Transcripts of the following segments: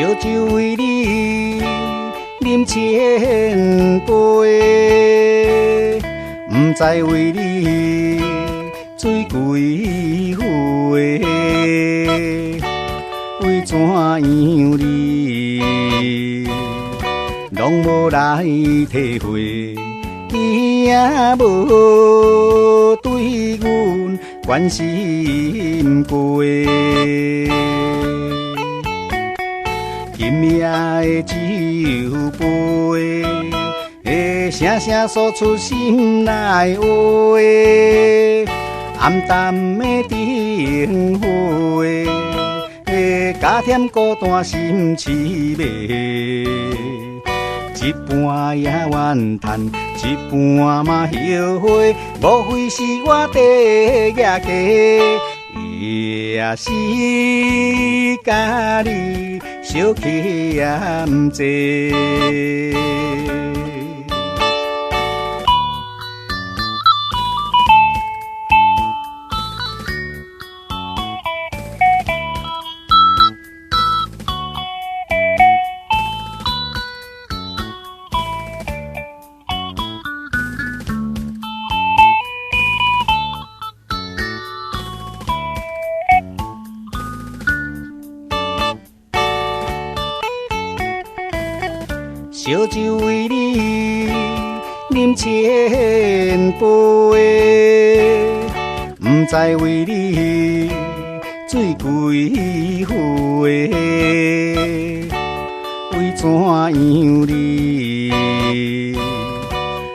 烧酒为你饮千杯，不知为你醉几回。为怎样你拢无来体会？你也无对阮关心过。今夜的酒杯，会声声诉出心内话。暗淡的灯火，会加添孤单心滋味。一半也怨叹，一半嘛后悔。无非是我地野家，也是甲你小气也不济。烧酒为你饮千杯，不知为你醉几回。为怎样你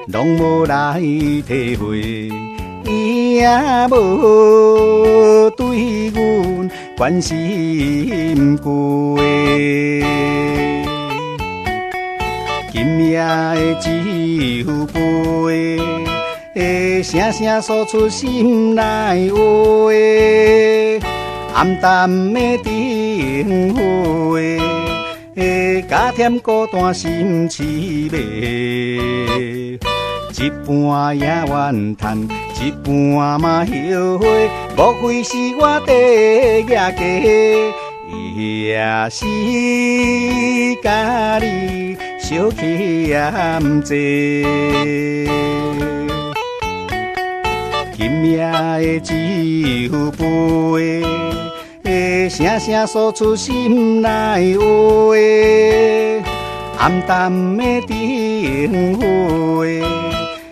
拢无来体会？你也无对阮关心过。今夜的酒杯，会声声诉出心内话。暗淡的灯火，会加添孤单心滋味。一半也怨叹，一半嘛后悔。无非是我地野家，也是甲你小气也不济。今夜的酒杯，会声声诉出心内话。暗淡的灯火，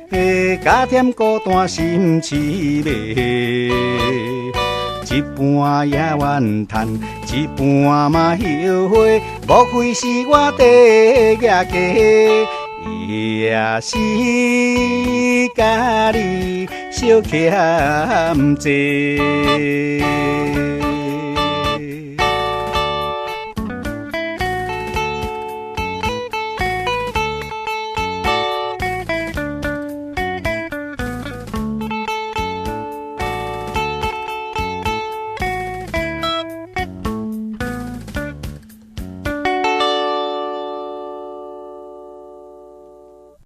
会加添孤单心滋味。一半也怨叹，一半嘛后悔。无非是我地野家，也是甲你小气也不济。